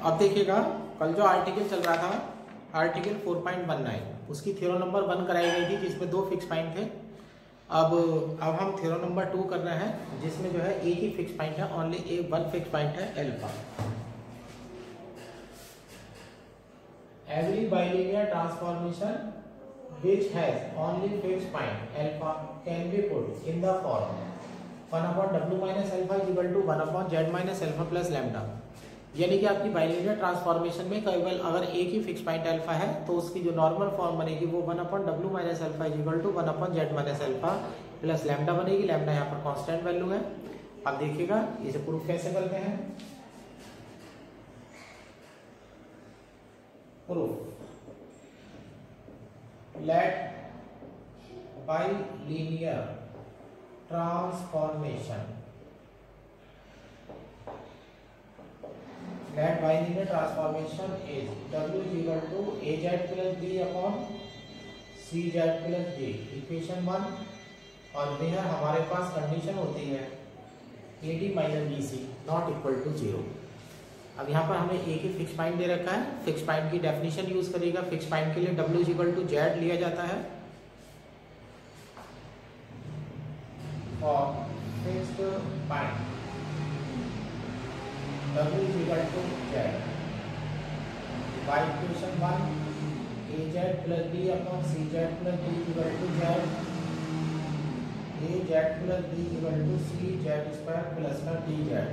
अब देखिएगा, कल जो आर्टिकल चल रहा था, आर्टिकल 4.19, उसकी थ्योरम नंबर 1 कराई गई थी जिसमें 2 फिक्स पॉइंट थे। अब हम थ्योरम नंबर 2 कर रहे हैं जिसमें जो है एक ही फिक्स पॉइंट है, ओनली एक वन फिक्स पॉइंट है alpha. Every bilinear transformation which has only fixed point alpha can be put in the form 1 upon w minus alpha is equal to 1 upon z minus alpha plus lambda। यानी कि आपकी bilinear transformation में केवल अगर एक ही fix point alpha है तो उसकी जो नॉर्मल फॉर्म बनेगी वो 1 upon w minus alpha is equal to 1 upon z minus alpha plus lambda बनेगी। लैम्डा यहाँ पर कांस्टेंट वैल्यू है। अब देखिएगा इसे प्रूफ कैसे करते हैं। Proof, let bilinear transformation is w is equal to az plus b upon cz plus d, equation 1। और यह हमारे पास कंडीशन होती है ad minus bc not equal to 0। अब यहाँ पर हमें एक ही फिक्स पॉइंट दे रखा है, फिक्स पॉइंट की डेफिनेशन यूज करेगा। फिक्स पॉइंट के लिए w is equal to z लिया जाता है और fixed point w is equal to z by equation 1 az plus b upon cz plus d equal to z, az plus b equal to cz square plus का dz।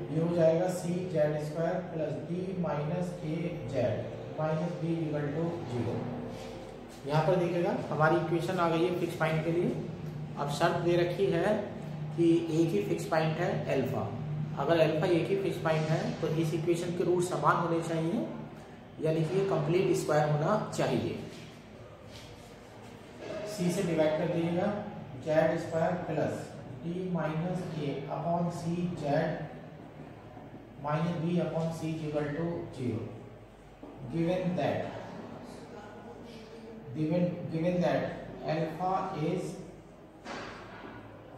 ये हो जाएगा C Z square plus D minus A Z minus B equal to 0। यहाँ पर देखिएगा हमारी equation आ गई है फिक्स पॉइंट के लिए। अब शर्त दे रखी है कि एक ही फिक्स पॉइंट है अल्फा। अगर अल्फा एक ही फिक्स पॉइंट है तो इस इक्वेशन के रूट समान होने चाहिए, यानी कि ये कंप्लीट स्क्वायर होना चाहिए। सी से डिवाइड कर दीजिएगा, Z square plus D minus A upon C Z minus b upon c is equal to 0, given that alpha is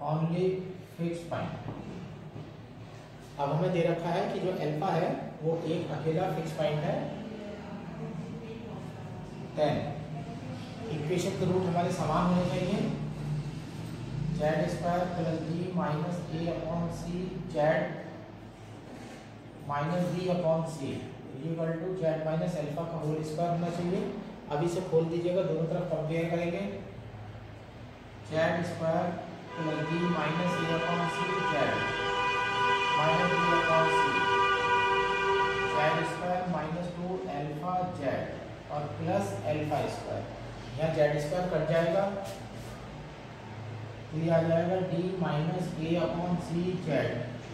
only fixed point। अब हमें दे रखा है कि जो अल्फा है वो एक अकेला फिक्स पॉइंट है, देन इक्वेशन के रूट हमारे समान होने चाहिए। Z square plus D minus A upon C Z minus B upon c equal to z minus alpha का होल स्क्वायर होना चाहिए। अब इसे खोल दीजिएगा, दोनों तरफ कंपेयर करेंगे। Z square plus D minus ए अपॉन सी जेड माइनस बी अपॉन सी, Z square minus 2 alpha Z और प्लस अल्फा स्क्वायर। यहाँ जेड स्क्वायर कट जाएगा तो ये आ जाएगा D minus A upon C Z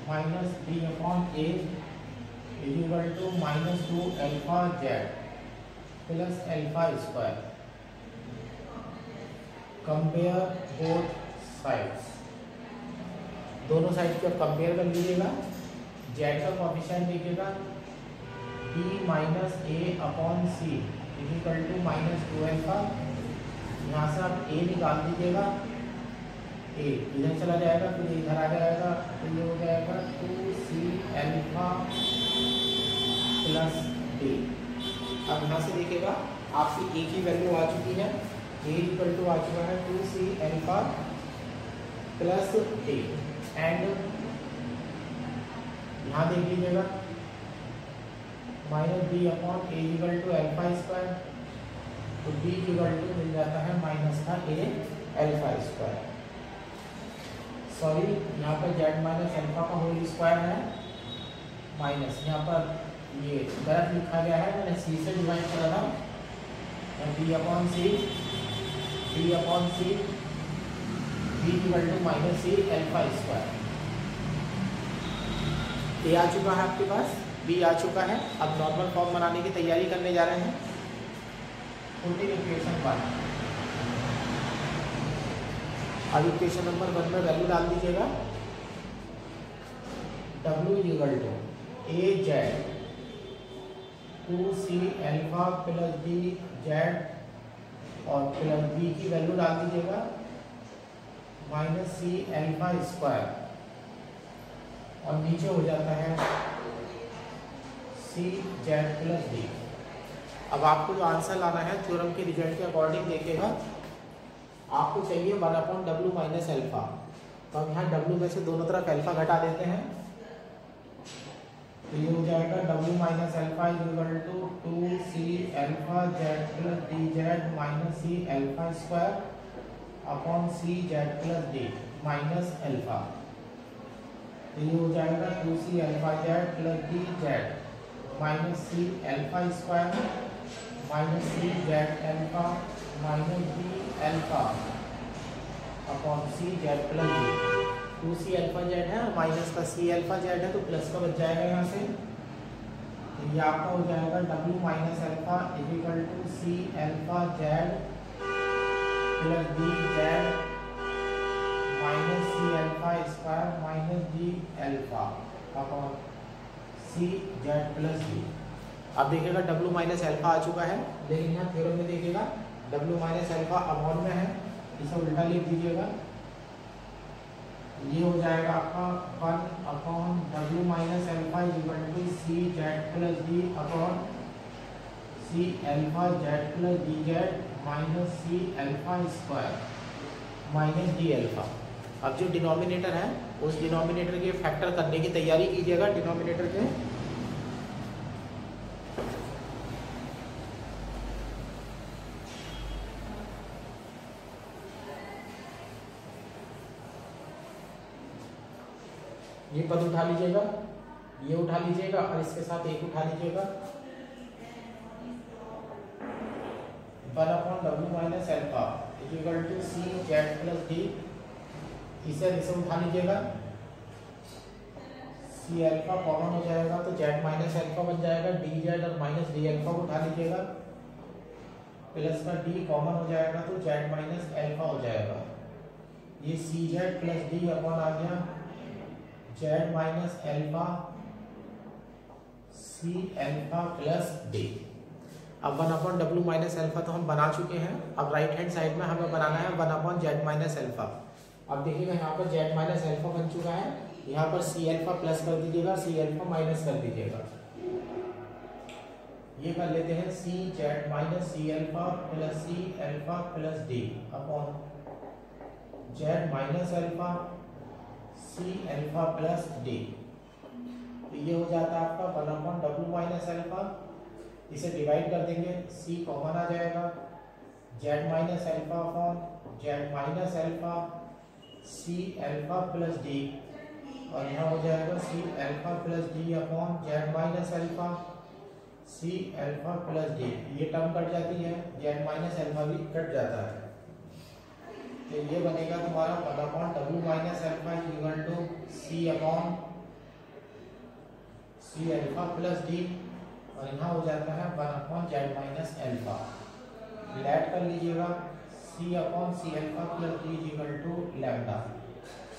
minus D upon A is equal to minus 2 alpha z plus alpha square। Compare both sides, दोनों side को compare कर लीजिएगा। z का कोएफिशिएंट देखिएगा d minus A upon c is equal to minus 2 alpha. यहाँ से आप a निकाल दीजिएगा, a इधर चला जाएगा फिर इधर आ जाएगा तो ये हो जाएगा 2c अल्फा प्लस डी। अब यहाँ से देखिएगा आपकी एक ही वैल्यू आ चुकी है, a इक्वल टू आ चुका है 2c alpha plus D. And यहाँ देख लीजिएगा minus B upon a equal to alpha square, तो b इक्वल टू मिल जाता है माइनस का a अल्फा स्क्वायर। सॉरी, यहाँ पर z माइनस अल्फा का होल स्क्वायर है माइनस, यहाँ पर ये गलत लिखा गया है, मैंने सी से डिवाइड करा था। B upon C B equal to minus C alpha square. A आ चुका है आपके पास, बी आ चुका है। अब नॉर्मल फॉर्म बनाने की तैयारी करने जा रहे हैं। पुटिंग इक्वेशन 1, अब इक्वेशन नंबर 1 में वैल्यू डाल दीजिएगा। w is equal to a z 2c alpha plus D z और प्लस बी की वैल्यू डाल दीजिएगा माइनस सी अल्फा स्क्वायर और नीचे हो जाता है सी जेड प्लस डी। अब आपको जो आंसर लाना है थ्योरम के रिजल्ट के अकॉर्डिंग देखिएगा, आपको चाहिए 1/w माइनस एल्फा। तो हम यहाँ w में से दोनों तरफ एल्फा घटा देते हैं, तो ये हो जाएगा w minus alpha is equal to 2c alpha Z plus D Z minus C alpha square upon C Z plus D minus alpha. तो ये हो जाएगा 2c alpha Z plus D Z minus सी alpha square minus C Z alpha minus D alpha upon सी Z plus D. 2c alpha Z है और minus का सी alpha Z है, तो plus का बच जाएगा यहाँ से। तो ये आपका हो जाएगा w minus alpha is equal to c alpha Z plus D Z minus C alpha square minus D alpha upon C Z plus d. अब देखिएगा w माइनस एल्फा आ चुका है, लेकिन यहाँ थ्योरम में देखिएगा w माइनस एल्फा अपॉन में है, इसे उल्टा लिख दीजिएगा। ये हो जाएगा आपका 1 upon w minus alpha is equal to c Z plus D upon C alpha Z plus D Z minus C alpha square minus D alpha. अब जो डिनोमिनेटर है उस डिनोमिनेटर के फैक्टर करने की तैयारी कीजिएगा। डिनोमिनेटर के ये पद उठा लीजिएगा, ये उठा लीजिएगा और इसके साथ एक उठा लीजिएगा। 1 upon w minus alpha is equal to c Z plus d, इसे उठा लीजिएगा। सी एल्फा कॉमन हो जाएगा तो जेड माइनस एल्फा बन जाएगा, डी जेड और माइनस डी एल्फा को उठा लीजिएगा, प्लस का डी कॉमन हो जाएगा तो जेड माइनस एल्फा हो जाएगा। ये सी जेड प्लस डी अपॉन आ गया Z minus alpha C alpha plus d. अब 1 अपॉन w माइनस एल्फा तो हम बना चुके हैं, अब राइट हैंड साइड में हमें बनाना है 1 अपॉन जेड माइनस एल्फा। अब देखिएगा यहाँ पर जेड माइनस एल्फा बन चुका है, यहाँ पर सी एल्फा प्लस कर दीजिएगा, सी एल्फा माइनस कर दीजिएगा। ये कर लेते हैं सी जेड माइनस सी alpha plus C alpha plus D upon Z minus alpha C alpha plus D. तो ये हो जाता है आपका 1 अपॉन w माइनस एल्फा, इसे डिवाइड कर देंगे, c कॉमन आ जाएगा, z minus alpha upon z minus alpha C alpha plus D, और यहाँ हो जाएगा C alpha plus D upon z minus alpha C alpha plus D. ये टर्म कट जाती है, z माइनस एल्फा भी कट जाता है, तो ये बनेगा तुम्हारा 1 upon w minus alpha is equal to c upon C alpha plus D, और यहाँ हो जाता है 1 upon Z minus alpha. Let कर लीजिएगा c upon C alpha plus d is equal to lambda.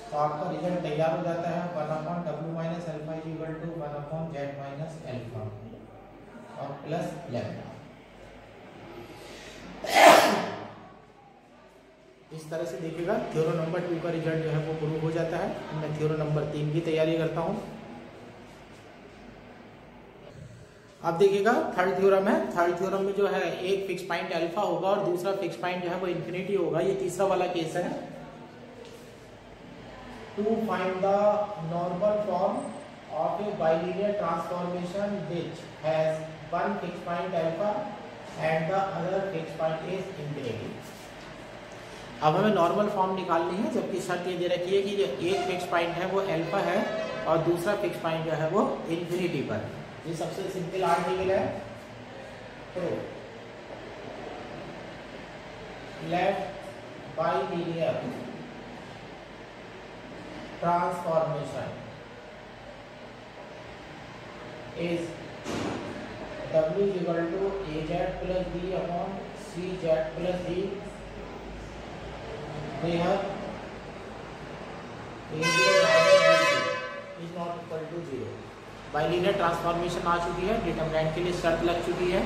तो आपका रिजल्ट तैयार हो जाता है 1 upon w minus alpha is equal to 1 upon Z minus alpha और प्लस लैम्डा। इस तरह से देखिएगा थ्योरम नंबर 2 का रिजल्ट जो है वो प्रूव हो जाता है। मैं थ्योरम नंबर 3 की तैयारी करता हूँ। अब देखिएगा थर्ड थ्योरम है। थर्ड थ्योरम में जो है एक फिक्स पॉइंट अल्फा होगा और दूसरा फिक्स पॉइंट जो है वो इन्फिनिटी होगा। ये तीसरा वाला केस है। To find the normal form of a bilinear transformation which has one fix point alpha and the other fix point is infinity. अब हमें नॉर्मल फॉर्म निकालनी है, जबकि शर्त ये दे रखी है कि जो एक फिक्स पॉइंट है वो अल्फा है और दूसरा फिक्स पॉइंट जो है वो इन्फिनिटी पर है। ये सबसे सिंपल आर्टिकल है। तो let bilinear transformation is w is equal to az plus b upon cz plus d where a is not equal to 0। Bilinear transformation आ चुकी है, डिटरमिनेंट के लिए शर्त लग चुकी है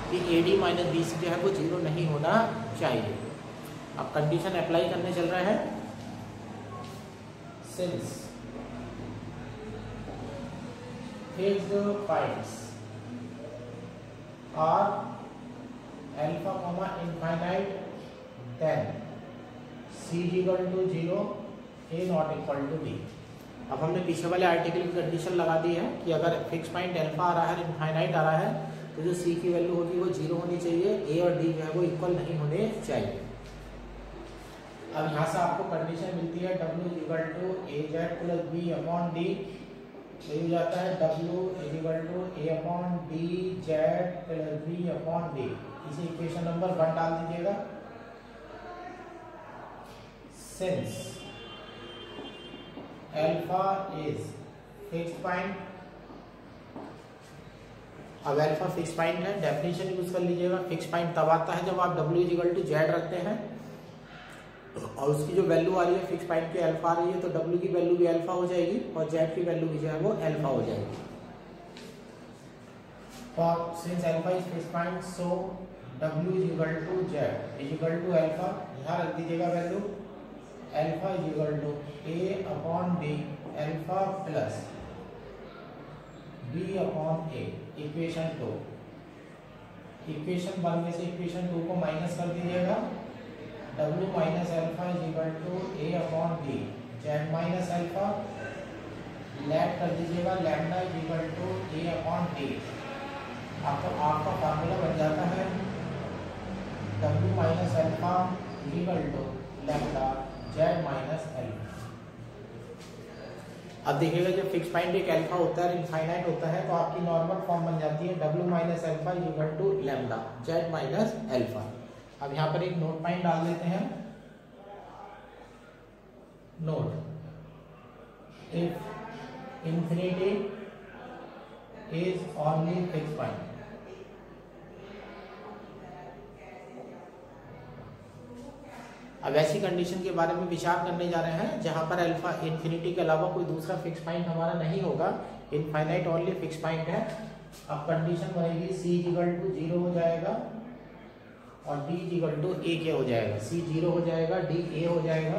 कि AD माइनस BC जो है वो 0 नहीं होना चाहिए। अब कंडीशन अप्लाई करने चल रहा है। Since fixed points are alpha comma infinite, then c is equal to 0, a not equal to b। अब हमने पीछे वाले आर्टिकल की कंडीशन लगा दी है कि अगर फिक्स पॉइंट अल्फा आ रहा है, इनफाइनाइट आ रहा है, तो जो c की वैल्यू होगी वो 0 होनी चाहिए, a और d जो है वो इक्वल नहीं होने चाहिए। अब यहाँ से आपको कंडीशन मिलती है w equal to a z plus b upon d, ये हो जाता है w equal to a upon d z plus b upon d. इसे इक्वेशन नंबर 1 डाल दीजिएगा। Since alpha is fixed point, अब अल्फा फिक्स पॉइंट है, डेफिनेशन यूज कर लीजिएगा। फिक्स पॉइंट तब आता है जब आप w इक्वल टू जेड रखते हैं और उसकी जो वैल्यू आ रही है फिक्स पॉइंट की अल्फा आ रही है, तो w की वैल्यू भी अल्फा हो जाएगी और z की वैल्यू भी जो है वो अल्फा हो जाएगी। और since alpha is fix point, so w is equal to z is equal to alpha, यहाँ रख दीजिएगा value. Alpha is equal to a upon b alpha plus b upon a, equation 2। Equation 1 में से equation 2 को minus कर दीजिएगा। w minus alpha is equal to a upon b, z minus alpha, let कर दीजिएगा, lambda is equal to a upon d। आपका formula बन जाता है w minus alpha is equal to lambda z minus alpha. अब देखिएगा जब fix point एक अल्फा होता है, इनफाइनाइट होता है, तो आपकी नॉर्मल फॉर्म बन जाती है w minus alpha is equal to lambda z minus alpha. अब यहाँ पर एक नोट पॉइंट डाल देते हैं। Note, if infinity is only fix point, अब ऐसी कंडीशन के बारे में विचार करने जा रहे हैं जहां पर अल्फा इंफिनिटी के अलावा कोई दूसरा फिक्स पॉइंट हमारा नहीं होगा, इनफाइनाइट ओनली फिक्स पॉइंट है। अब कंडीशन बनेगी c इक्वल टू 0 हो जाएगा और d इक्वल टू a क्या हो जाएगा, c 0 हो जाएगा, d a हो जाएगा।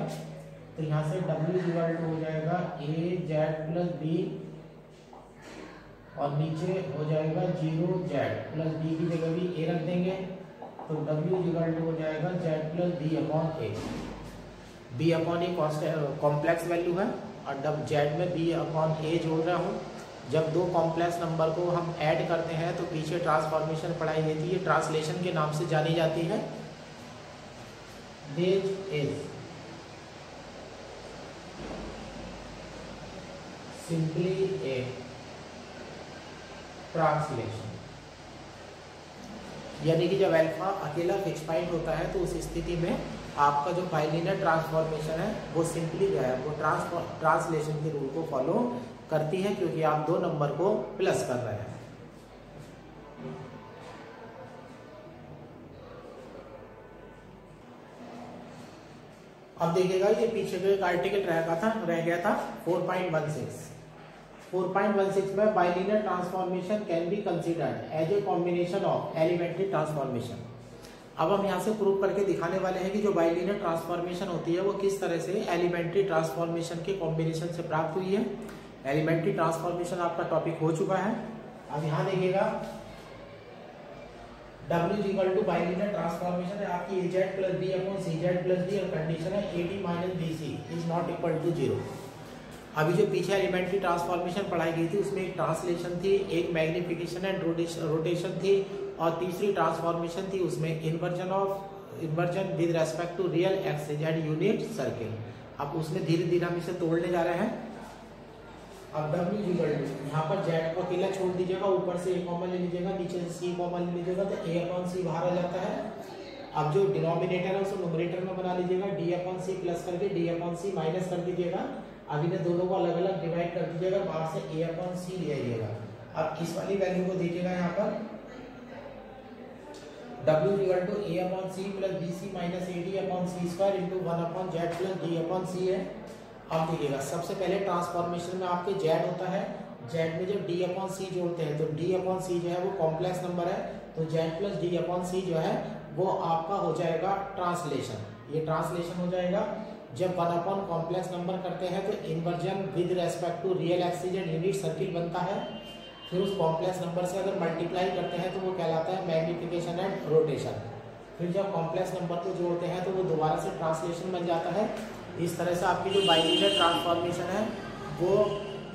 तो यहाँ से w इक्वल टू हो जाएगा a z प्लस b और नीचे हो जाएगा 0 z प्लस b की जगह भी a रख देंगे, तो w इक्वल टू हो जाएगा z plus b upon a। b upon a complex value है और जब z में b अपॉन a जोड़ रहा हूँ, जब दो कॉम्प्लेक्स नंबर को हम ऐड करते हैं तो पीछे ट्रांसफॉर्मेशन पढ़ाई देती है, ट्रांसलेशन के नाम से जानी जाती है। This is simply A translation, यानी कि जब अल्फा अकेला फिक्स पॉइंट होता है तो उस स्थिति में आपका जो बाइलिनियर ट्रांसफॉर्मेशन है वो सिंपली जो है वो ट्रांसलेशन के रूल को फॉलो करती है, क्योंकि आप दो नंबर को प्लस कर रहे हैं। अब देखिएगा ये पीछे जो एक आर्टिकल रह गया था 4.16 में bilinear transformation can be considered as a combination of elementary transformation. अब हम यहाँ से प्रूव करके दिखाने वाले हैं कि जो बाइलिनियर ट्रांसफॉर्मेशन होती है वो किस तरह से एलिमेंट्री ट्रांसफॉर्मेशन के कॉम्बिनेशन से प्राप्त हुई है। एलिमेंट्री ट्रांसफॉर्मेशन आपका टॉपिक हो चुका है। अब यहाँ देखिएगा W equal to bilinear transformation है आपकी AZ plus B upon CZ plus D और कंडीशन है AD minus BC is not equal to 0। अभी जो पीछे एलिमेंट्री ट्रांसफॉर्मेशन पढ़ाई गई थी उसमें एक ट्रांसलेशन थी, एक मैग्निफिकेशन एंड रोटेशन थी और तीसरी ट्रांसफॉर्मेशन थी उसमें inversion with respect to real axis and unit circle. अब उसमें धीरे धीरे हम इसे तोड़ने जा रहे हैं। अब W इक्वल टू यहाँ पर Z को अकेला छोड़ दीजिएगा, ऊपर से A कॉमन ले लीजिएगा, नीचे से C कॉमन ले लीजिएगा, तो A अपॉन C बाहर आ जाता है। अब जो डिनोमिनेटर है उसको न्यूमरेटर में बना लीजिएगा, D अपॉन C प्लस करके D अपॉन C माइनस कर दीजिएगा। अब इन्हें दोनों को अलग अलग डिवाइड कर दीजिएगा, बाहर से A अपॉन C ले आइएगा। अब इस वाली वैल्यू को दीजिएगा यहाँ पर W equal to A upon C plus BC minus AD upon C square into 1 upon Z plus D upon C है। अब देखिएगा सबसे पहले ट्रांसफॉर्मेशन में आपके Z होता है, Z में जब D अपॉन C जोड़ते हैं तो D अपॉन C जो है वो कॉम्प्लेक्स नंबर है, तो Z plus D upon C जो है वो आपका हो जाएगा ट्रांसलेशन। ये ट्रांसलेशन हो जाएगा। जब 1 अपॉन कॉम्प्लेक्स नंबर करते हैं तो inversion with respect to real axis and unit circle बनता है। फिर उस कॉम्प्लेक्स नंबर से अगर मल्टीप्लाई करते हैं तो वो कहलाता है मैग्निफिकेशन एंड रोटेशन। फिर जब कॉम्प्लेक्स नंबर को जोड़ते हैं तो वो दोबारा से ट्रांसलेशन बन जाता है। इस तरह से आपकी जो बाइलिनियर ट्रांसफॉर्मेशन है वो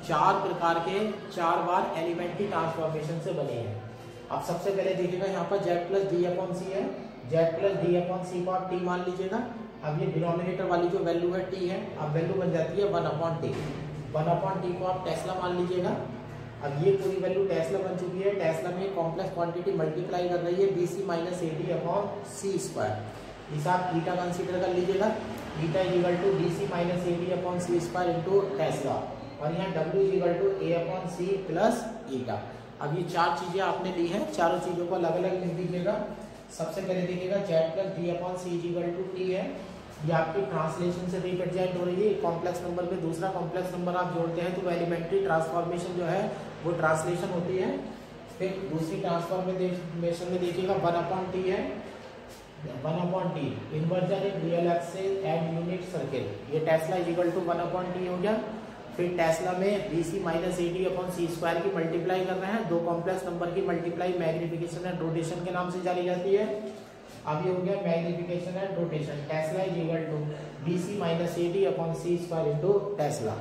4 प्रकार के 4 बार एलिमेंट्री ट्रांसफॉर्मेशन से बनी है। अब सबसे पहले देखिएगा यहाँ पर z प्लस डी अपॉन सी है, z प्लस डी अपॉन सी को आप t मान लीजिएगा। अब ये डिनोमिनेटर वाली जो वैल्यू है t है, अब वैल्यू बन जाती है 1 अपॉन टी। 1 अपॉन टी को आप टेस्ला मान लीजिएगा। अब ये पूरी वैल्यू टेस्ला बन चुकी है। टेस्ला में कॉम्प्लेक्स क्वांटिटी मल्टीप्लाई कर रही है bc माइनस AD अपॉन सी स्क्वायर। इसे आप ईटा कंसीडर कर लीजिएगा। Eta is equal to bc minus AD upon C square into Tesla, और यहाँ w is equal to a upon c plus eta. अब ये 4 चीजें आपने ली हैं, चारों चीजों को अलग अलग लिख दीजिएगा। सबसे पहले देखिएगा z plus D upon c is equal to t है, ये आपकी ट्रांसलेशन से रिप्रेजेंट हो रही है। कॉम्प्लेक्स नंबर पे दूसरा कॉम्प्लेक्स नंबर आप जोड़ते हैं तो वो एलिमेंट्री ट्रांसफॉर्मेशन जो है वो ट्रांसलेशन होती है। फिर दूसरी ट्रांसफॉर्मेशन में देखिएगा 1 अपॉन टी है, 1 upon T inversion in real axis and unit circle. ये टेस्ला is equal to 1 upon T हो गया। फिर टेस्ला में bc माइनस AD अपॉन सी स्क्वायर की मल्टीप्लाई कर रहे हैं। दो कॉम्प्लेक्स नंबर की मल्टीप्लाई मैग्निफिकेशन एंड रोटेशन के नाम से जानी जाती है। अब ये हो गया magnification and rotation. Tesla is equal to bc minus AD upon C square into Tesla.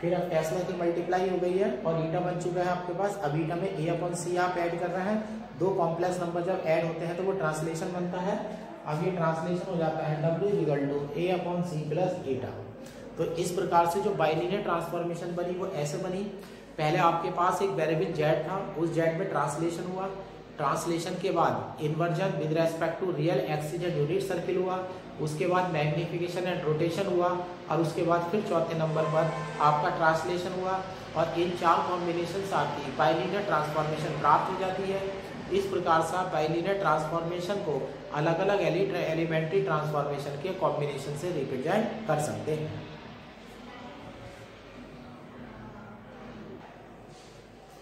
फिर अब टेस्ला की मल्टीप्लाई हो गई है और ईटा बन चुका है आपके पास। अब ईटा में a अपॉन सी आप ऐड कर रहे हैं। दो कॉम्प्लेक्स नंबर जब ऐड होते हैं तो वो ट्रांसलेशन बनता है। अब ये ट्रांसलेशन हो जाता है w is equal to a upon c plus eta. तो इस प्रकार से जो बाइलिनियर ट्रांसफॉर्मेशन बनी वो ऐसे बनी। पहले आपके पास एक वेरिएबल z था, उस z में ट्रांसलेशन हुआ। ट्रांसलेशन के बाद inversion with respect to real axis and unit circle हुआ। उसके बाद मैग्निफिकेशन एंड रोटेशन हुआ, और उसके बाद फिर चौथे नंबर पर आपका ट्रांसलेशन हुआ। और इन 4 कॉम्बिनेशन से आपकी बाइलिनियर ट्रांसफॉर्मेशन प्राप्त हो जाती है। इस प्रकार से आप बाइलिनियर ट्रांसफॉर्मेशन को अलग अलग एलिमेंट्री ट्रांसफॉर्मेशन के कॉम्बिनेशन से रिप्रेजेंट कर सकते हैं।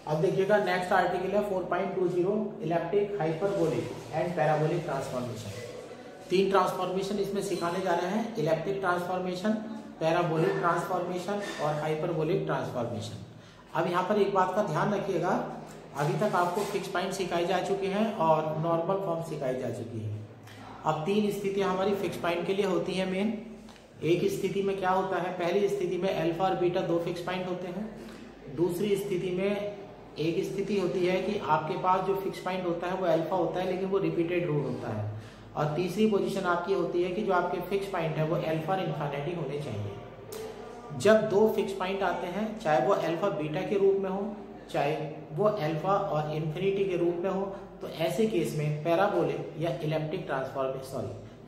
अब देखिएगा नेक्स्ट आर्टिकल है 4.20 elliptic, hyperbolic and parabolic transformation. 3 transformation इसमें सिखाने जा रहे हैं, इलेप्टिक ट्रांसफॉर्मेशन, पैराबोलिक ट्रांसफॉर्मेशन और हाइपरबोलिक ट्रांसफॉर्मेशन। अब यहाँ पर एक बात का ध्यान रखिएगा, अभी तक आपको फिक्स पॉइंट सिखाए जा चुके हैं और नॉर्मल फॉर्म सिखाई जा चुकी है। अब 3 स्थितियां हमारी फिक्स पॉइंट के लिए होती हैं मेन। एक स्थिति में क्या होता है, पहली स्थिति में अल्फा और बीटा 2 फिक्स पॉइंट होते हैं। दूसरी स्थिति में एक स्थिति होती है कि आपके पास जो फिक्स पॉइंट होता है वो अल्फा होता है लेकिन वो रिपीटेड रूट होता है। और तीसरी पोजीशन आपकी होती है कि जो आपके फिक्स पॉइंट है वो अल्फा और इन्फिनिटी होने चाहिए। जब 2 फिक्स पॉइंट आते हैं, चाहे वो अल्फा बीटा के रूप में हो, चाहे वो अल्फा और इन्फिनिटी के रूप में हो, तो ऐसे केस में पैराबोलिक या इलेप्टिक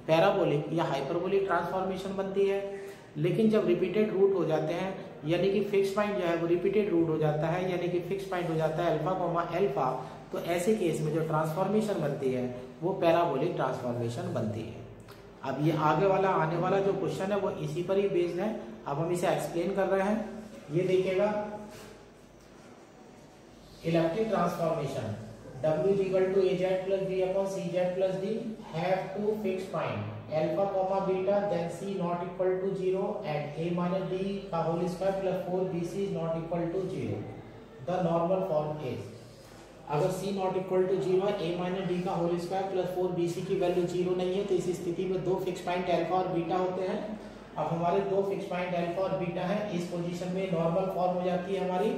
पैराबोलिक या हाइपरबोलिक ट्रांसफॉर्मेशन बनती है। लेकिन जब रिपीटेड रूट हो जाते हैं, यानी कि फिक्स पॉइंट जो है वो रिपीटेड रूट हो जाता है, यानी कि फिक्स पॉइंट हो जाता है अल्फा कॉमा अल्फा, तो ऐसे केस में जो ट्रांसफॉर्मेशन बनती है वो पैराबोलिक ट्रांसफॉर्मेशन बनती है। अब ये आगे वाला आने वाला जो क्वेश्चन है वो इसी पर ही बेस्ड है। अब हम इसे एक्सप्लेन कर रहे हैं। ये देखिएगा, elliptic transformation W is equal to AZ plus B upon CZ plus D have 2 fixed point alpha comma beta, then C not equal to 0 and A minus D का whole square plus 4BC is not equal to 0. The normal form is, अगर C not equal to 0 है, A minus D का whole square plus 4BC की value 0 नहीं है, तो इस स्थिति में 2 फिक्स पॉइंट अल्फा और बीटा होते हैं। अब हमारे 2 फिक्स पॉइंट अल्फा और बीटा है, इस पोजीशन में नॉर्मल फॉर्म हो जाती है हमारी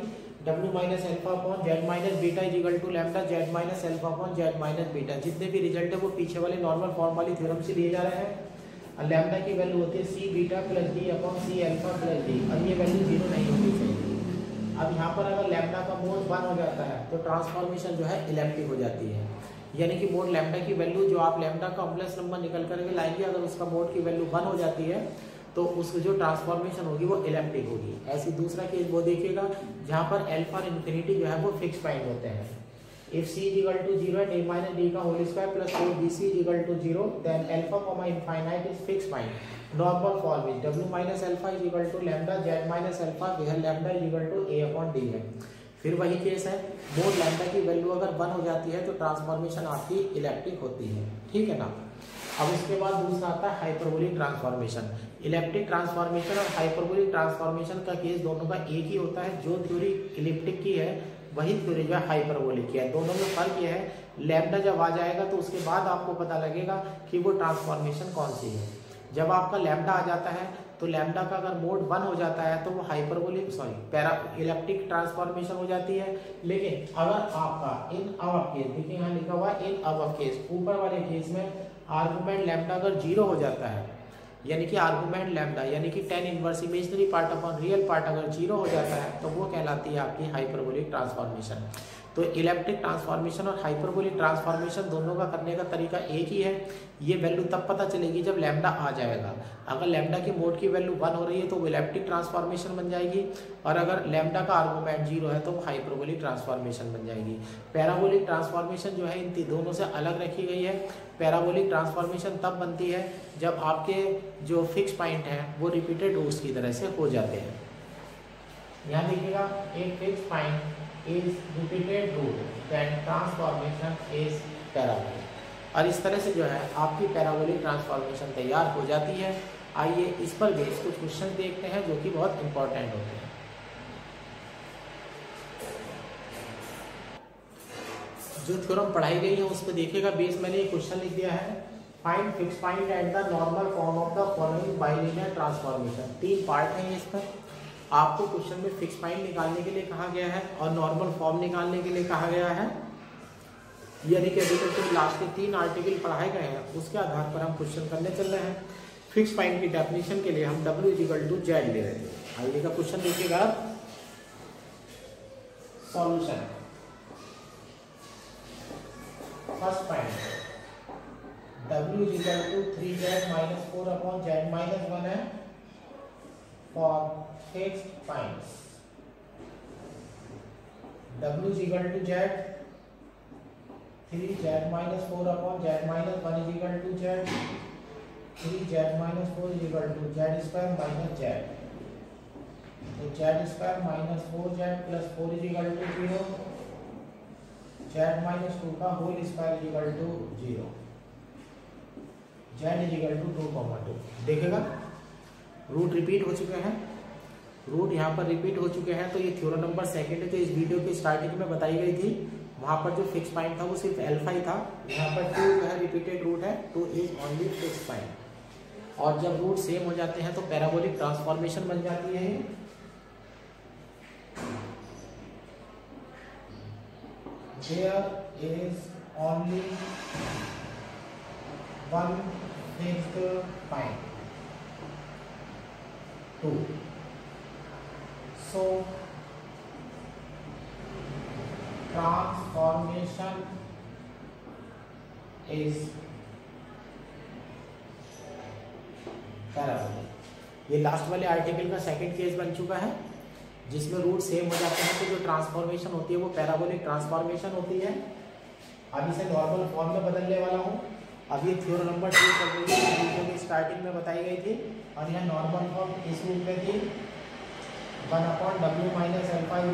W minus alpha upon Z minus beta is equal to lambda z minus alpha upon Z minus beta. जितने भी रिजल्ट है वो पीछे वाले नॉर्मल फॉर्म वाली थ्योरम से लिए जा रहे हैं। लैम्डा की वैल्यू होती है C beta plus D upon सी एल्फा प्लस डी, और ये वैल्यू 0 नहीं होनी चाहिए। अब यहाँ पर अगर लैम्डा का मोड 1 हो जाता है तो ट्रांसफॉर्मेशन जो है इलेप्टिक हो जाती है, यानी कि मोड लैम्डा की वैल्यू जो आप लैम्डा कॉम्प्लेक्स नंबर निकल करके लाएंगे, अगर उसका मोड की वैल्यू 1 हो जाती है तो उसकी जो ट्रांसफॉर्मेशन होगी वो इलेप्टिक होगी। ऐसी दूसरा केस वो देखिएगा जहां पर अल्फा और इन्फिनिटी जो है वो फिक्स पॉइंट होते हैं। If C is equal to 0 and A minus D का whole square plus 4BC is equal to 0, then alpha comma infinite is fixed point. Normal form is W minus alpha is equal to lambda Z minus alpha, where lambda is equal to A upon D है। फिर वही case है, mode lambda की value अगर 1 हो जाती है तो ट्रांसफॉर्मेशन आपकी इलेप्टिक होती है, ठीक है ना। अब इसके बाद दूसरा आता है हाइपरबोलिक ट्रांसफॉर्मेशन। इलिप्टिक ट्रांसफॉर्मेशन और हाइपरबोलिक ट्रांसफॉर्मेशन का केस दोनों का एक ही होता है। जो थ्योरी इलिप्टिक की है वही थ्योरी जो है हाइपरबोलिक की है। दोनों में फर्क यह है, लैम्डा जब आ जाएगा तो उसके बाद आपको पता लगेगा कि वो ट्रांसफॉर्मेशन कौन सी है। जब आपका लैम्डा आ जाता है तो लैम्डा का अगर मोड 1 हो जाता है तो वो हाइपरबोलिक इलिप्टिक ट्रांसफॉर्मेशन हो जाती है। लेकिन अगर आपका इन अवर केस, देखिए यहाँ लिखा हुआ इन अवर केस, ऊपर वाले केस में आर्गुमेंट लैम्डा अगर 0 हो जाता है, यानी कि आर्गुमेंट लैम्डा यानी कि tan inverse imaginary part upon real part अगर 0 हो जाता है तो वो कहलाती है आपकी हाइपरबोलिक ट्रांसफॉर्मेशन। तो इलिप्टिक ट्रांसफॉर्मेशन और हाइपरबोलिक ट्रांसफॉर्मेशन दोनों का करने का तरीका एक ही है। ये वैल्यू तब पता चलेगी जब लैम्डा आ जाएगा। अगर लैम्डा की मोड की वैल्यू 1 हो रही है तो वो इलिप्टिक ट्रांसफॉर्मेशन बन जाएगी, और अगर लैम्डा का आर्गुमेंट 0 है तो वो हाइपरबोलिक ट्रांसफॉर्मेशन बन जाएगी। पैराबोलिक ट्रांसफॉर्मेशन जो है इन दोनों से अलग रखी गई है। पैराबोलिक ट्रांसफॉर्मेशन तब बनती है जब आपके जो फिक्स पॉइंट हैं वो रिपीटेड रूट्स की तरह से हो जाते हैं। यहाँ देखिएगा, एक fix point is repeated root, then transformation is parabolic। और इस तरह से जो है आपकी पैराबोलिक ट्रांसफॉर्मेशन तैयार हो जाती है। आइए इस पर बेस कुछ क्वेश्चन देखते हैं जो कि बहुत इंपॉर्टेंट होते हैं। जो थ्योरम पढ़ाई गई है उस पर देखिएगा, बेस मैंने एक क्वेश्चन लिख दिया है, find fix point at the normal form of the following bilinear transformation. 3 part हैं इस पर। आपको क्वेश्चन में फिक्स पॉइंट निकालने के लिए कहा गया है और नॉर्मल फॉर्म निकालने के लिए कहा गया है। यानी कि अभी तक जो लास्ट के 3 आर्टिकल पढ़ाए गए हैं उसके आधार पर हम क्वेश्चन करने चल रहे हैं। फिक्स पॉइंट की डेफिनेशन के लिए हम W = Z ले रहे थे। आइए का क्वेश्चन देखिएगा। Solution, first point W = 3Z - 4/Z - 1 है for fixed points। W = Z, 3Z - 4/Z - 1 = Z, 3Z - 4 = Z² - Z। तो Z² - 4Z + 4 = 0, Z - 2 का होल स्क्वायर = 0, Z = 2, 2। देखेगा रूट रिपीट हो चुके हैं, रूट यहाँ पर रिपीट हो चुके हैं। तो ये थ्योरम नंबर 2 जो इस वीडियो की स्टार्टिंग में बताई गई थी, वहाँ पर जो फिक्स पॉइंट था वो सिर्फ अल्फा ही था। यहाँ पर 2 जो है रिपीटेड रूट है, 2 इज ओनली फिक्स पॉइंट। और जब रूट सेम हो जाते हैं तो पैराबोलिक ट्रांसफॉर्मेशन बन जाती है। There is only one fixed point 2, so transformation is parabolic. ये लास्ट वाले आर्टिकल का सेकंड केस बन चुका है जिसमें रूट सेम हो जाते हैं तो जो ट्रांसफॉर्मेशन होती है वो पैराबोलिक ट्रांसफॉर्मेशन होती है। अब इसे नॉर्मल फॉर्म में बदलने वाला हूँ। अब ये थ्योरम नंबर 2 चल रही है, वीडियो की स्टार्टिंग में बताई गई थी, और यह नॉर्मल फॉर्म इस रूप में थी, 1/W - alpha =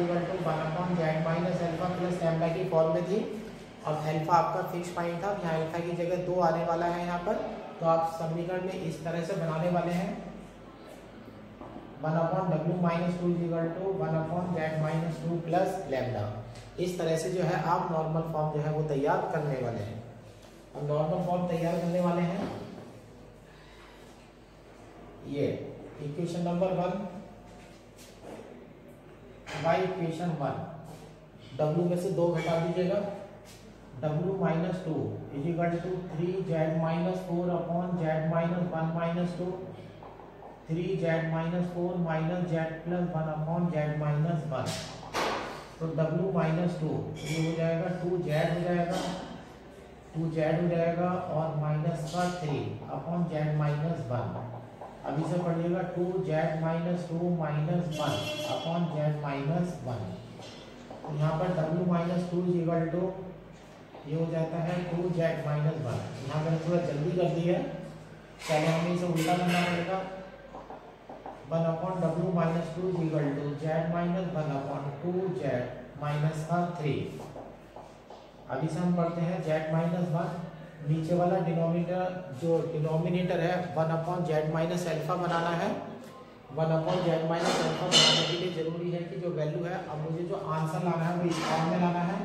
1/Z - alpha plus lambda की फॉर्म में थी। अब अल्फा आपका फिक्स पॉइंट था, यहाँ अल्फा की जगह 2 आने वाला है यहाँ पर। तो आप समीकरण में इस तरह से बनाने वाले हैं, 1/W - 2 = 1/Z - 2 प्लस लैम्डा। इस तरह से जो है आप नॉर्मल फॉर्म जो है वो तैयार करने वाले हैं। अब नॉर्मल फॉर्म तैयार करने वाले हैं, ये equation number 1 by equation 1, W में से 2 घटा दीजिएगा, W - 2 = 3Z - 4/Z - 1 - 2, 3Z - 4 - Z + 1/Z - 1। तो W - 2 ये हो जाएगा 2Z हो जाएगा, 2Z हो जाएगा और माइनस का 3/Z - 1। अब इसे पढ़िएगा 2Z - 2 - 1/Z - 1। तो यहाँ पर W - 2 = ये हो जाता है 2Z - 1। यहाँ मैंने थोड़ा जल्दी कर दी है, पहले हमें इसे उल्टा करना पड़ेगा। 1/W - 2 = Z - 1/2Z - 3। अब इसे हम पढ़ते हैं Z - 1 नीचे वाला डिनोमिनेटर है 1/z माइनस एल्फा बनाना है। 1/z माइनस एल्फा बनाने के लिए जरूरी है कि जो वैल्यू है, अब मुझे जो आंसर लाना है वो इस फॉर्म में लाना है।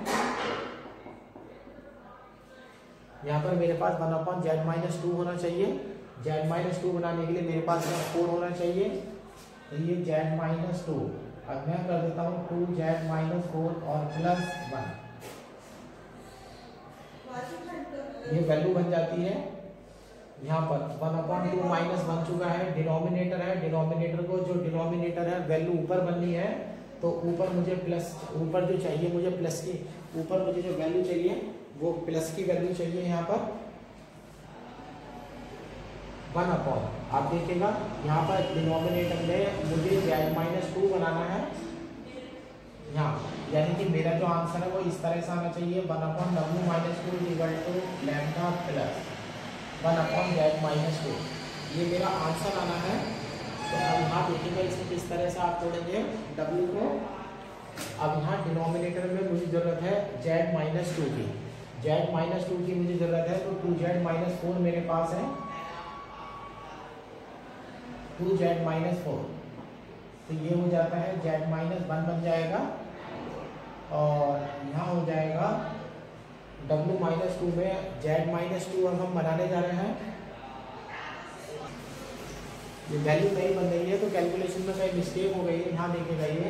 यहाँ पर मेरे पास 1/z माइनस 2 होना चाहिए। z माइनस 2 बनाने के लिए मेरे पास 4 होना चाहिए, तो ये z माइनस 2। अब मैं कर देता हूँ 2z माइनस 4 और प्लस 1, ये वैल्यू बन जाती है। यहाँ पर 1/2 माइनस बन चुका है, डिनोमिनेटर है, डिनोमिनेटर को जो डिनोमिनेटर है वैल्यू ऊपर बननी है, तो ऊपर मुझे प्लस, ऊपर जो चाहिए मुझे प्लस की, ऊपर मुझे जो वैल्यू चाहिए वो प्लस की वैल्यू चाहिए। यहाँ पर 1/, आप देखिएगा यहाँ पर डिनोमिनेटर में मुझे z माइनस 2 बनाना है यहाँ, यानी कि मेरा जो आंसर है वो इस तरह से आना चाहिए 1/w minus 2 equal to lambda plus 1/z minus 2, ये मेरा आंसर आना है। तो अब यहाँ देखिएगा इसे किस तरह से आप तोड़ेंगे w को। अब यहाँ डिनोमिनेटर में मुझे ज़रूरत है z माइनस 2 की, z माइनस 2 की मुझे ज़रूरत है, तो 2z माइनस 4 मेरे पास है, 2z माइनस 4, तो ये हो जाता है z माइनस 1 बन जाएगा, और यहाँ हो जाएगा w माइनस 2 में z माइनस 2 अब हम बनाने जा रहे हैं। ये वैल्यू नहीं बन रही है तो कैलकुलेशन में कहीं मिस्टेक हो गई है। यहाँ देखिएगा, ये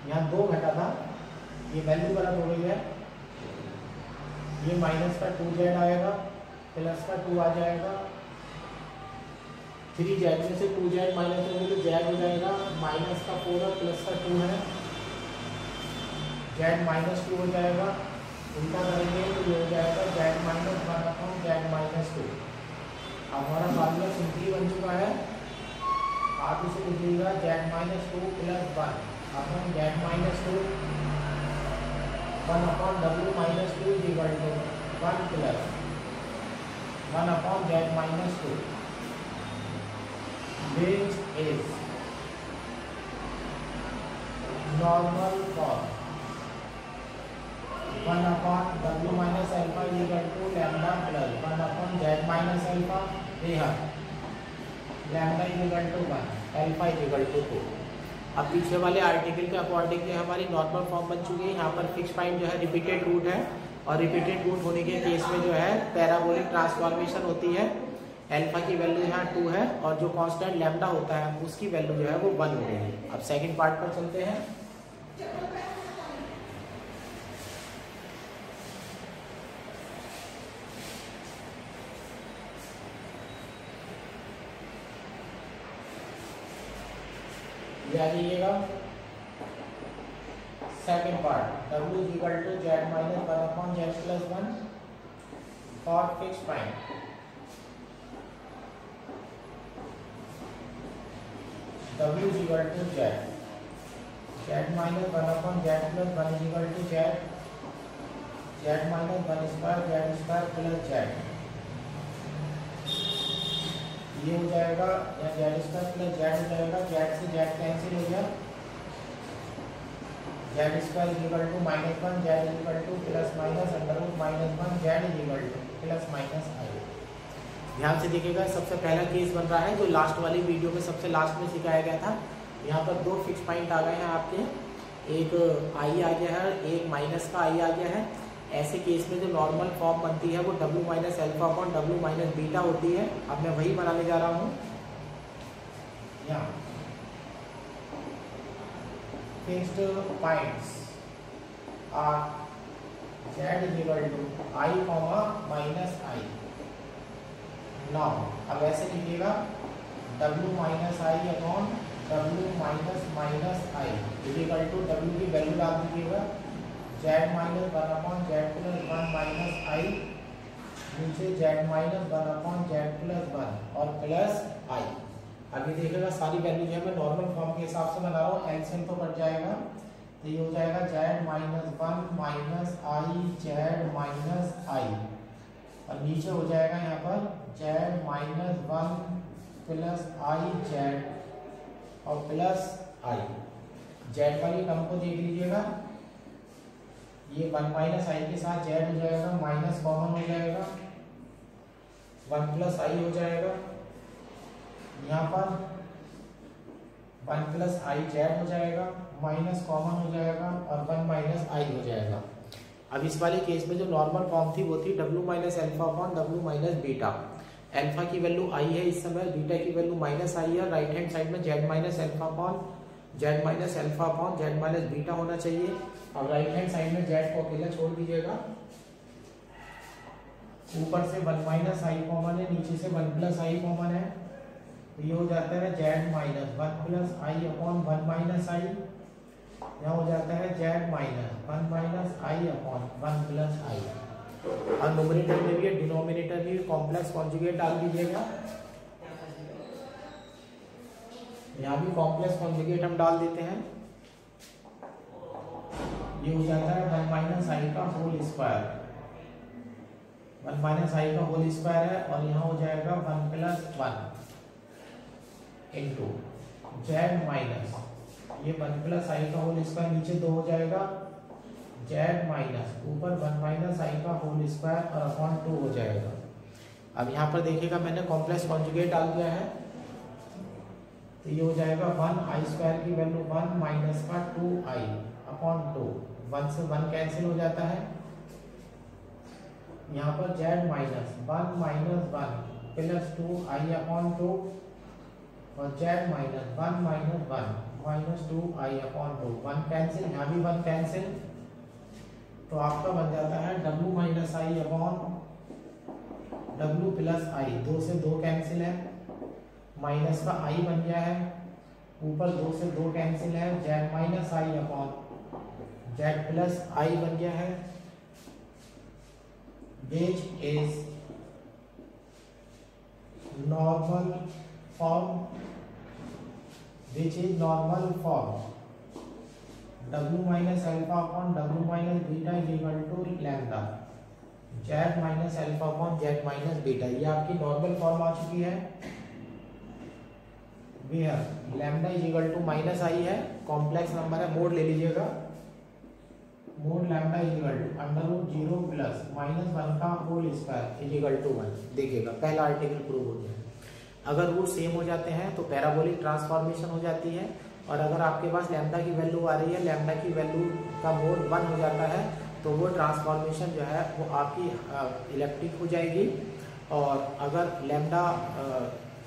यहाँ 2 घटा था, ये वैल्यू गलत हो गई है, ये माइनस का 2z आएगा, प्लस का 2 आ जाएगा, 3z में से 2z माइनस होगी तो z हो जाएगा, माइनस का 4 और प्लस का 2 है, z माइनस 2 हो जाएगा, उल्टा करेंगे तो ये हो जाएगा z माइनस 1/z माइनस 2। अब हमारा फार्मूला सिंपली बन चुका है, आप इसे लिखिएगा z minus 2 plus 1 upon z minus 2 1/w minus 2 equal to 1 plus 1/z minus 2, which is normal form 1/w minus alpha equal to lambda plus 1/z minus alpha, here lambda equal to 1, alpha equal to 2। अब पीछे वाले article के according जो हमारी normal form बन चुकी है। यहाँ पर फिक्स पॉइंट जो है रिपीटेड रूट है, और रिपीटेड रूट होने के केस में जो है पैराबोलिक ट्रांसफॉर्मेशन होती है। अल्फा की वैल्यू यहाँ 2 है, और जो कांस्टेंट लैम्डा होता है उसकी वैल्यू जो है वो 1 हो गई है। अब सेकंड पार्ट पर चलते हैं। ये आ जाइएगा second part, w equal to z minus 1/z plus 1 for fix point. w equal to z minus 1/z plus 1 equal to z minus 1 square z square plus z, ये हो जाएगा, या z स्क्वायर प्लस z हो जाएगा, z से z cancel हो गया, z square equal to -1 z equal to plus minus under root -1 z equal to plus minus i। ध्यान से देखिएगा, सबसे पहला केस बन रहा है जो लास्ट वाली वीडियो में सबसे लास्ट में सिखाया गया था। यहाँ पर 2 फिक्स पॉइंट आ गए हैं आपके, एक i आ गया है, एक माइनस का i आ गया है। ऐसे केस में जो नॉर्मल फॉर्म बनती है वो w minus alpha upon w minus beta होती है। अब मैं वही बनाने जा रहा हूँ। यहाँ fixed points are z equal to i comma minus i। Now अब ऐसे लिखिएगा w minus i upon w minus minus i equal to w की वैल्यू डाल दीजिएगा z minus 1/z plus 1 minus i, नीचे z माइनस 1/z प्लस 1 और plus i। अभी देखिएगा सारी वैल्यू जो है मैं नॉर्मल फॉर्म के हिसाब से बना रहा हूँ, एलसीएम तो कट जाएगा, तो ये हो जाएगा z minus 1 minus i z minus i, और नीचे हो जाएगा यहाँ पर z minus 1 plus i z और प्लस i। z वाली टर्म को देख लीजिएगा, ये 1 माइनस i के साथ z हो जाएगा, माइनस कॉमन हो जाएगा, 1 प्लस आई हो जाएगा, यहाँ पर 1 प्लस आई जेड हो जाएगा, माइनस कॉमन हो जाएगा और 1 माइनस आई हो जाएगा। अब इस वाले केस में जो नॉर्मल फॉर्म थी वो थी w minus alpha upon w minus beta. Alpha की वैल्यू आई है इस समय, बीटा की वैल्यू माइनस आई है, राइट हैंड साइड में z minus alpha upon z minus alpha upon z minus beta होना चाहिए। अब राइट हैंड साइड में z को अकेला छोड़ दीजिएगा, ऊपर से 1 माइनस आई कॉमन है, नीचे से 1 प्लस आई कॉमन है, तो ये हो जाता है z माइनस 1 प्लस आई अपॉन 1 माइनस आई, यहाँ हो जाता है z माइनस 1 माइनस आई अपॉन 1 प्लस आई। और न्यूमरेटर में भी डिनोमिनेटर में भी कॉम्प्लेक्स कॉन्जुगेट डाल दीजिएगा, यहाँ भी कॉम्प्लेक्स कॉन्जुगेट हम डाल देते हैं, ये हो जाता है 1 माइनस आई का होल स्क्वायर, 1 माइनस आई का होल स्क्वायर है, और यहाँ हो जाएगा 1 प्लस 1 इंटू जेड माइनस ये 1 प्लस आई का होल स्क्वायर, नीचे 2 हो जाएगा, जेड माइनस ऊपर 1 माइनस आई का होल स्क्वायर और अपॉन 2 हो जाएगा। अब यहाँ पर देखिएगा मैंने कॉम्प्लेक्स कॉन्जुगेट डाल दिया है, तो ये हो जाएगा 1 आई स्क्वायर की वैल्यू 1 माइनस का 2 आई अपॉन 2, 1 से 1 कैंसिल हो जाता है, यहाँ पर जेड माइनस 1 माइनस 1 प्लस 2 आई अपॉन 2 और जेड माइनस 1 माइनस 1 माइनस 2 आई अपॉन 2, 1 कैंसिल, यहाँ भी 1 कैंसिल, तो आपका बन जाता है w माइनस आई अपॉन w प्लस आई, 2 से 2 कैंसिल है, माइनस का i बन गया है, ऊपर 2 से 2 कैंसिल है, z माइनस आई अपॉन z प्लस आई बन गया है, which is normal form, which is normal form w minus alpha upon w minus beta is equal to lambda, z minus alpha upon z minus beta, ये आपकी normal form आ चुकी है। where lambda is equal to minus I है, complex number है, mod ले लीजिएगा, mod lambda is equal to under root 0 plus minus 1 का whole square is equal to 1। देखिएगा पहला आर्टिकल प्रूव हो गया। अगर रूट सेम हो जाते हैं तो पैराबोलिक ट्रांसफॉर्मेशन हो जाती है, और अगर आपके पास लैम्डा की वैल्यू आ रही है, लैम्डा की वैल्यू का मोड 1 हो जाता है, तो वो ट्रांसफॉर्मेशन जो है वो आपकी इलेप्टिक हो जाएगी। और अगर लैम्डा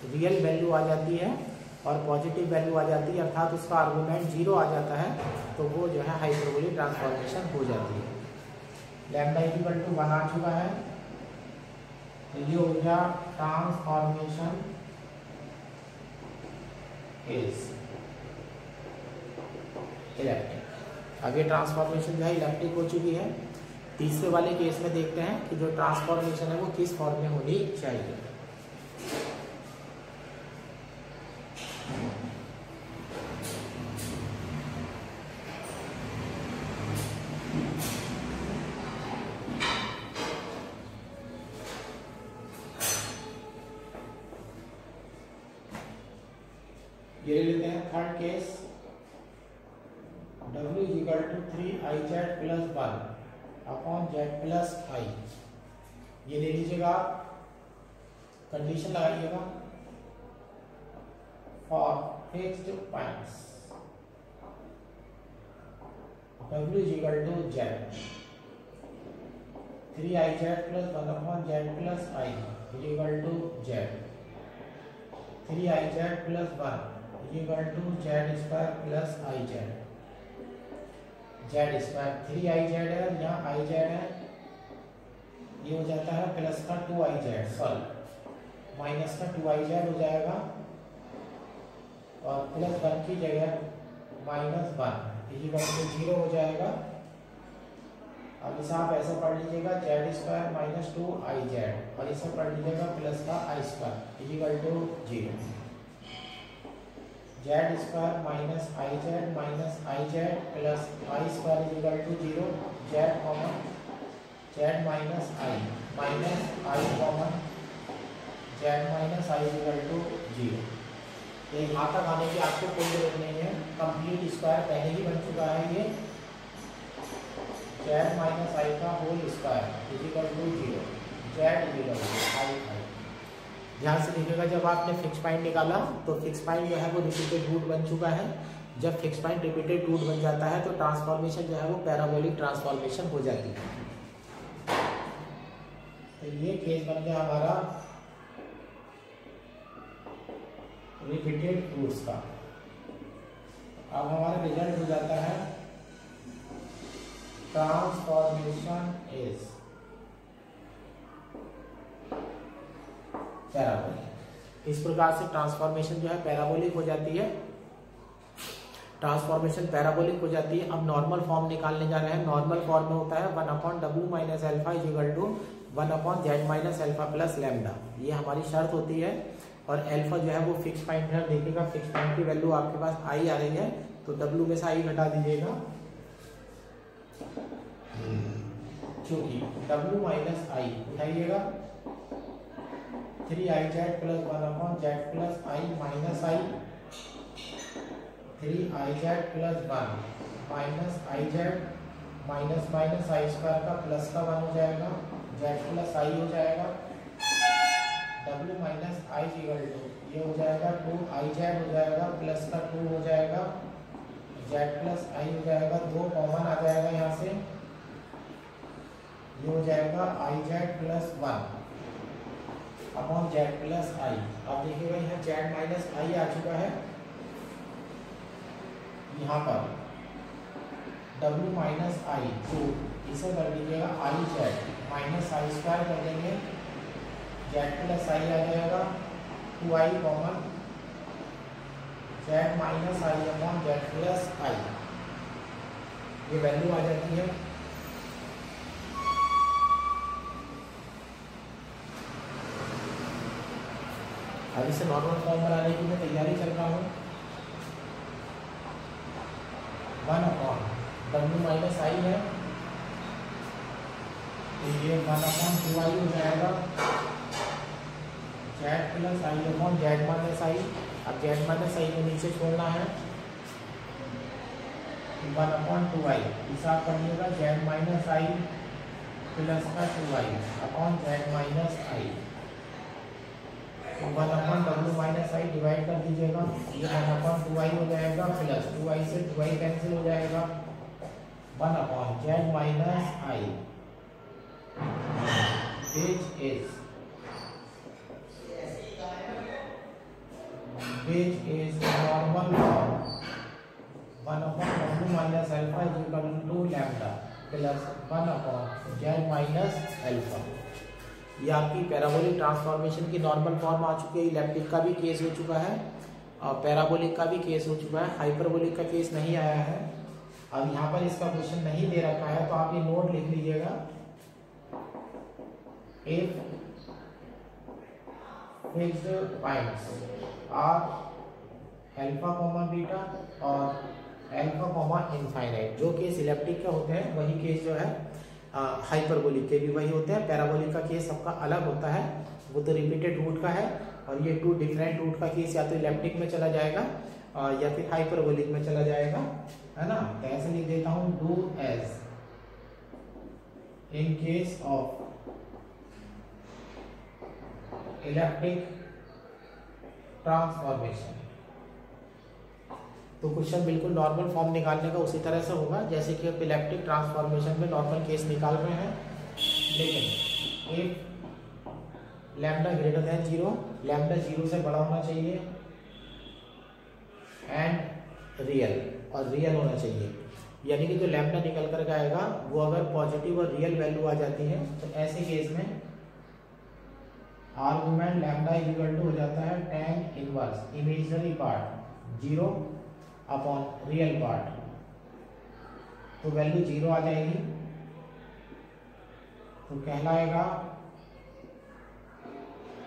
रियल वैल्यू आ जाती है और पॉजिटिव वैल्यू आ जाती है, अर्थात उसका आर्गुमेंट 0 आ जाता है, तो वो जो है हाइपरबोलिक ट्रांसफॉर्मेशन हो जाती है। लैम्डा इक्वल टू 1 आ चुका है, तो ये हो गया ट्रांसफॉर्मेशन इज इलेप्टिक। अब ये ट्रांसफॉर्मेशन जो है इलेप्टिक हो चुकी है। तीसरे वाले केस में देखते हैं कि जो ट्रांसफॉर्मेशन है वो किस फॉर्म में होनी चाहिए। ये ले लेते हैं third case, w is equal to 3iz plus 1 upon z plus i। ये ले लीजिएगा आप, कंडीशन लगाइएगा for fixed points w is equal to z 3iz plus 1 upon z plus i is equal to z 3iz plus 1 equal to z square plus i z, z square 3i z है, यहाँ i Z है, ये हो जाता है plus का 2i Z, sorry minus का 2i Z हो जाएगा, और प्लस 1 की जगह माइनस 1 इक्वल टू 0 हो जाएगा। अब इसे आप ऐसे पढ़ लीजिएगा Z square minus 2i Z, और इसे पढ़ लीजिएगा प्लस का i square equal to 0। Z square minus i z plus i square is equal to 0, z common z minus i common z minus i is equal to 0। ये यहाँ तक आने की आपको कोई जरूरत नहीं है, कंप्लीट स्क्वायर पहले ही बन चुका है। ये जेड माइनस आई का whole square is equal to 0, Z is equal to I. ध्यान से देखिएगा, जब आपने फिक्स पॉइंट निकाला तो फिक्स पॉइंट जो है वो रिपीटेड रूट बन चुका है। जब फिक्स पॉइंट रिपीटेड रूट बन जाता है तो ट्रांसफॉर्मेशन जो है वो पैराबोलिक ट्रांसफॉर्मेशन हो जाती है। तो ये केस बन गया हमारा रिपीटेड रूट्स का। अब हमारा रिजल्ट हो जाता है ट्रांसफॉर्मेशन इज पैराबोलिक। इस प्रकार से ट्रांसफॉर्मेशन जो है पैराबोलिक हो जाती है। ट्रांसफॉर्मेशन पैराबोलिक हो जाती है। अब नॉर्मल फॉर्म निकालने जा रहे हैं। नॉर्मल फॉर्म में होता है 1/w minus alpha is equal to 1/z minus alpha plus lambda. ये हमारी शर्त होती है। और एल्फा जो है वो फिक्स पॉइंट है। देखिएगा फिक्स पॉइंट की वैल्यू आपके पास आई आ रही है, तो w में से आई घटा दीजिएगा, क्योंकि w माइनस आई उठाइएगा 3iz plus 1/z plus I minus I 3iz plus 1 minus iz minus minus I square का प्लस का 1 हो जाएगा, z प्लस आई हो जाएगा, w minus i equal to ये हो जाएगा 2iz हो जाएगा प्लस का 2 हो जाएगा, z प्लस आई हो जाएगा, 2 कॉमन आ जाएगा यहाँ से, ये हो जाएगा iz plus 1 upon z plus I. अब देखिएगा यहाँ z माइनस आई आ चुका है, यहाँ पर w माइनस आई, तो इसे कर दीजिएगा iz माइनस आई स्क्वायर कर देंगे, z प्लस आई आ जाएगा 2i कॉमन z माइनस आई अपॉन z प्लस आई, ये वैल्यू आ जाती है। अब इसे नॉर्मल फॉर्म बनाने की मैं तैयारी कर रहा हूँ। 1/w माइनस आई है, तो ये 1/2i हो जाएगा, z प्लस आई अपॉन z माइनस आई। अब z माइनस आई को नीचे छोड़ना है, 1/2i हिसाब करिएगा, z माइनस आई प्लस का 2i upon z minus I, 1/w minus I divide कर दीजिएगा, ये 1/2i हो जाएगा प्लस 2i से 2i कैंसिल हो जाएगा, 1/z minus I which is normal form 1/w minus alpha is equal to lambda plus 1/z minus alpha। ये आपकी पैराबोलिक ट्रांसफॉर्मेशन की नॉर्मल फॉर्म आ चुकी है। इलेप्टिक का भी केस हो चुका है और पैराबोलिक का भी केस हो चुका है, हाइपरबोलिक का केस नहीं आया है। अब यहाँ पर इसका क्वेश्चन नहीं दे रखा है, तो आप ये नोट लिख लीजिएगा, if fixed points are alpha comma beta और alpha comma infinite, जो केस इलेप्टिक के होते हैं वही केस जो है हाइपरबोलिक के भी वही होते हैं। पैराबोलिक का केस सबका अलग होता है, वो तो रिपीटेड रूट का है, और ये 2 डिफरेंट रूट का केस या तो इलेप्टिक में चला जाएगा या फिर हाइपरबोलिक में चला जाएगा, है ना। तो ऐसे लिख देता हूँ, do as in case of elliptic transformation. तो क्वेश्चन बिल्कुल नॉर्मल फॉर्म निकालने का उसी तरह से होगा जैसे कि आप इलेप्टिक ट्रांसफॉर्मेशन में नॉर्मल केस निकाल रहे हैं, लेकिन if lambda greater than 0, lambda 0 से बड़ा होना चाहिए, एंड रियल, और रियल होना चाहिए, यानी कि जो लैम्डा निकल कर आएगा वो अगर पॉजिटिव और रियल वैल्यू आ जाती है, तो ऐसे केस में argument lambda is equal to हो जाता है tan inverse imaginary part 0 upon real part, तो वैल्यू 0 आ जाएगी, तो कहलाएगा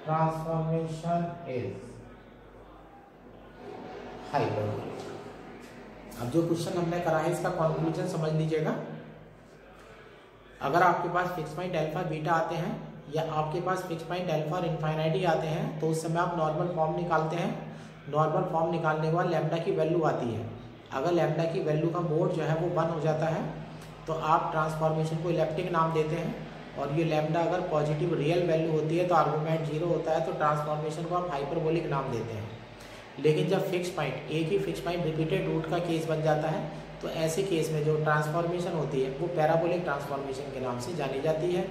ट्रांसफॉर्मेशन इज हाइपरबोलिक। अब जो क्वेश्चन हमने करा है इसका कंक्लूजन समझ लीजिएगा। अगर आपके पास फिक्स पॉइंट अल्फा बीटा आते हैं या आपके पास फिक्स पॉइंट अल्फा और इनफाइनाइटी आते हैं, तो उस समय आप नॉर्मल फॉर्म निकालते हैं। नॉर्मल फॉर्म निकालने के बाद लैम्डा की वैल्यू आती है। अगर लैम्डा की वैल्यू का मोड जो है वो 1 हो जाता है, तो आप ट्रांसफॉर्मेशन को इलेप्टिक नाम देते हैं, और ये लैम्डा अगर पॉजिटिव रियल वैल्यू होती है तो आर्गुमेंट 0 होता है, तो ट्रांसफॉर्मेशन को आप हाइपरबोलिक नाम देते हैं। लेकिन जब फिक्स पॉइंट, एक ही फिक्स पॉइंट रिपीटेड रूट का केस बन जाता है, तो ऐसे केस में जो ट्रांसफॉर्मेशन होती है वो पैराबोलिक ट्रांसफॉर्मेशन के नाम से जानी जाती है।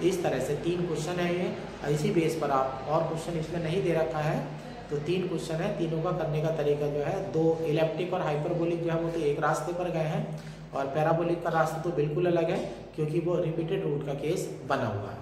इस तरह से 3 क्वेश्चन है ये, इसी बेस पर आप, और क्वेश्चन इसमें नहीं दे रखा है, तो 3 क्वेश्चन है, तीनों का करने का तरीका जो है, 2 इलेप्टिक और हाइपरबोलिक जो है वो तो एक रास्ते पर गए हैं, और पैराबोलिक का रास्ता तो बिल्कुल अलग है क्योंकि वो रिपीटेड रूट का केस बना हुआ है।